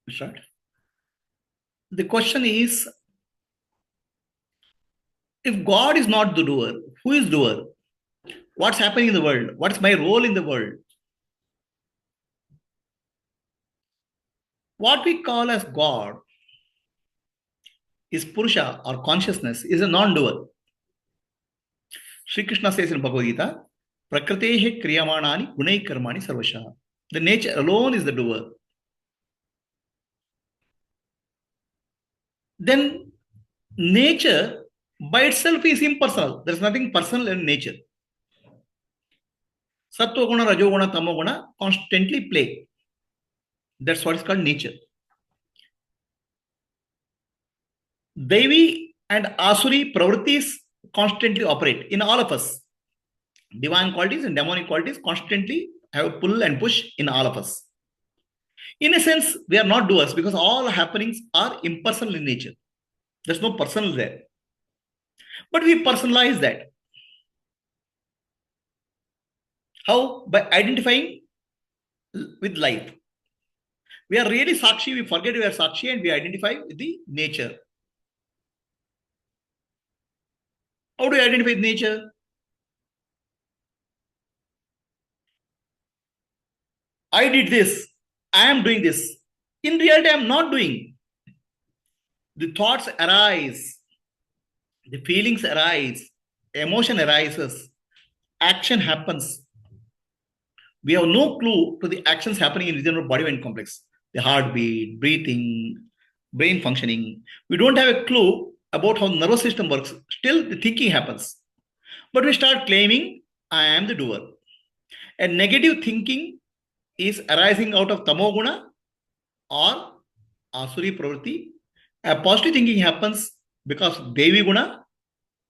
Start. The question is, if God is not the doer, who is doer? What's happening in the world? What's my role in the world? What we call as God is Purusha or consciousness, is a non-doer. Sri Krishna says in Bhagavad Gita, Prakritehe kriyamanani gunai karmani sarvasha. The nature alone is the doer. Then nature by itself is impersonal. There is nothing personal in nature. Sattva guna, rajoguna, tamoguna constantly play. That's what is called nature. Devi and Asuri pravrittis constantly operate in all of us. Divine qualities and demonic qualities constantly have a pull and push in all of us. In a sense, we are not doers because all happenings are impersonal in nature. There's no personal there. But we personalize that. How? By identifying with life. We are really Sakshi, we forget we are Sakshi and we identify with the nature. How do you identify with nature? I did this. I am doing this. In reality, I am not doing. The thoughts arise. The feelings arise. Emotion arises. Action happens. We have no clue to the actions happening in within our body-mind complex. The heartbeat, breathing, brain functioning. We don't have a clue about how the nervous system works. Still, the thinking happens. But we start claiming, I am the doer. And negative thinking is arising out of tamoguna or asuri pravritti. A positive thinking happens because devi guna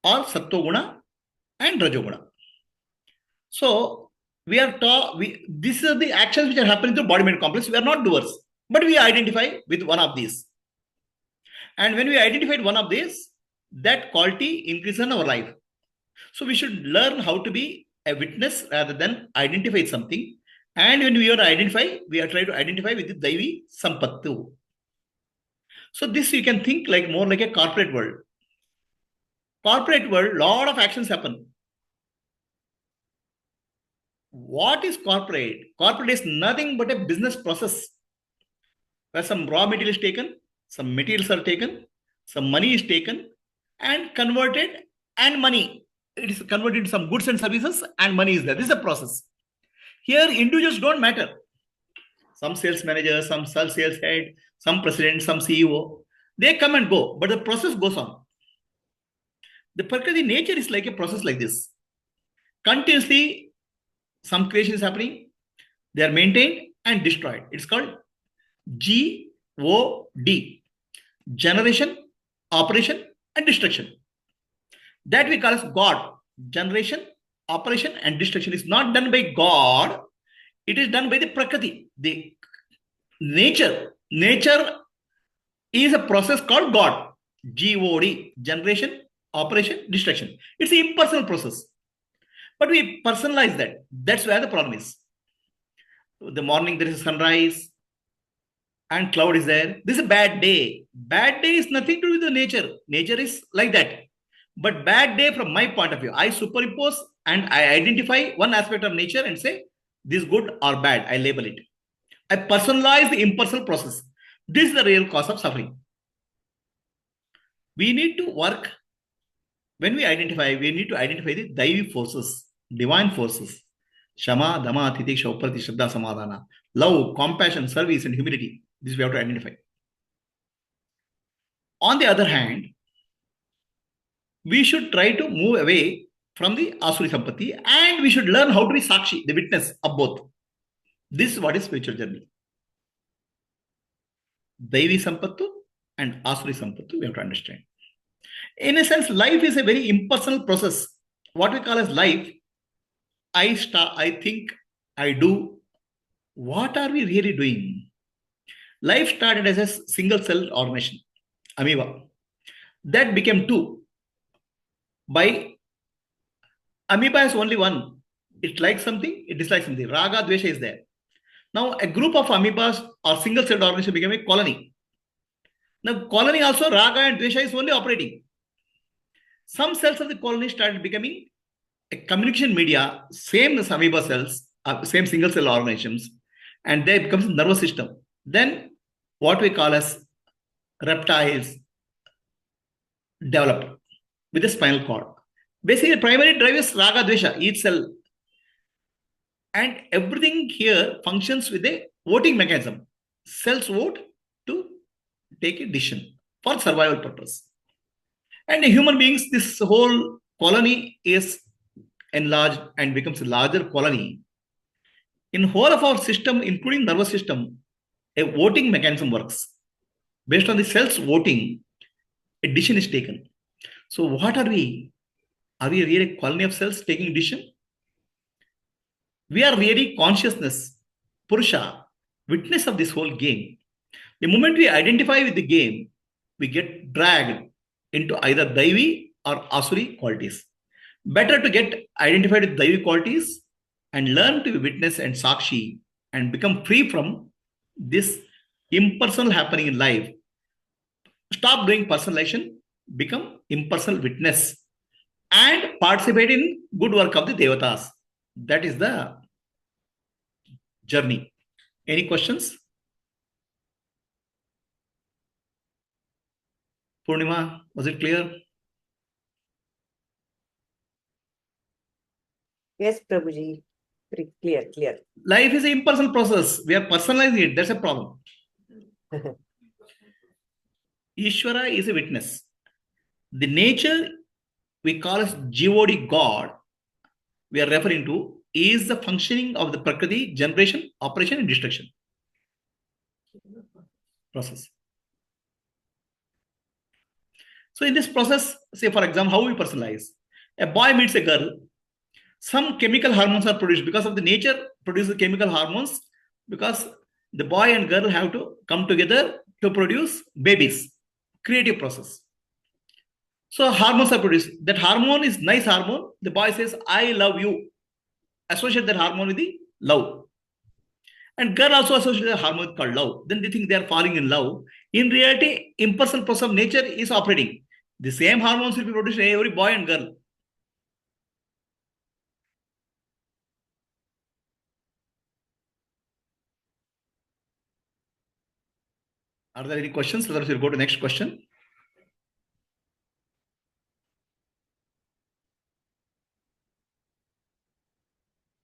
or sattva guna and rajoguna. So we are taught, these are the actions which are happening through body-mind complex. We are not doers, but we identify with one of these. And when we identified one of these, that quality increases in our life. So we should learn how to be a witness rather than identify something. And when we are to identify, we are trying to identify with the Daivi Sampattu. So this you can think like more like a corporate world. Corporate world, lot of actions happen. What is corporate? Corporate is nothing but a business process where some raw material is taken, some materials are taken, some money is taken and converted, and money, it is converted into some goods and services and money is there. This is a process. Here, individuals don't matter. Some sales manager, some sales head, some president, some CEO, they come and go, but the process goes on. The Prakriti nature is like a process like this. Continuously, some creation is happening, they are maintained and destroyed. It's called GOD, generation, operation, and destruction. That we call as God. Generation, operation, and destruction is not done by God. It is done by the Prakriti, the nature. Nature is a process called God. GOD, generation, operation, destruction. It's an impersonal process. But we personalize that. That's where the problem is. The morning there is a sunrise and cloud is there. This is a bad day. Bad day is nothing to do with the nature. Nature is like that. But bad day from my point of view, I superimpose and I identify one aspect of nature and say, this is good or bad. I label it. I personalize the impersonal process. This is the real cause of suffering. We need to work. When we identify, we need to identify the Daivi forces, divine forces. Shama, Dhamma, Titisha, Uprati, Shraddha, Samadhana. Love, compassion, service, and humility. This we have to identify. On the other hand, we should try to move away from the Asuri Sampatti and we should learn how to be Sakshi, the witness of both. This is what is spiritual journey. Daivi Sampattu and Asuri Sampattu, we have to understand. In a sense, life is a very impersonal process. What we call as life, I think, I do. What are we really doing? Life started as a single cell organism, amoeba. That became two. By amoeba is only one. It likes something, it dislikes something. Raga, Dvesha is there. Now, a group of amoebas or single-celled organism became a colony. Now, colony also, raga and dvesha is only operating. Some cells of the colony started becoming a communication media, same as amoeba cells, same single-cell organisms, and they becomes nervous system. Then, what we call as reptiles develop with the spinal cord. Basically, the primary drive is raga dvesha, each cell. And everything here functions with a voting mechanism. Cells vote to take a decision for survival purpose. And in human beings, this whole colony is enlarged and becomes a larger colony. In whole of our system, including nervous system, a voting mechanism works. Based on the cells voting, a decision is taken. So what are we? Are we really a colony of cells taking decision? We are really consciousness, Purusha, witness of this whole game. The moment we identify with the game, we get dragged into either Daivi or Asuri qualities. Better to get identified with Daivi qualities and learn to be witness and Sakshi and become free from this impersonal happening in life. Stop doing personalization, become impersonal witness and participate in good work of the Devatas. That is the journey. Any questions? Purnima, was it clear? Yes, Prabhuji. Pretty clear. Life is an impersonal process. We are personalizing it. That's a problem. Ishvara is a witness. The nature we call as GOD God, we are referring to, is the functioning of the Prakriti, generation, operation, and destruction process. So in this process, say for example, how we personalize. A boy meets a girl. Some chemical hormones are produced because of the nature produces chemical hormones because the boy and girl have to come together to produce babies. Creative process. So hormones are produced. That hormone is nice hormone. The boy says, I love you. Associate that hormone with the love. And girl also associates the hormone called love. Then they think they are falling in love. In reality, impersonal process of nature is operating. The same hormones will be produced in every boy and girl. Are there any questions? Otherwise, we'll go to the next question.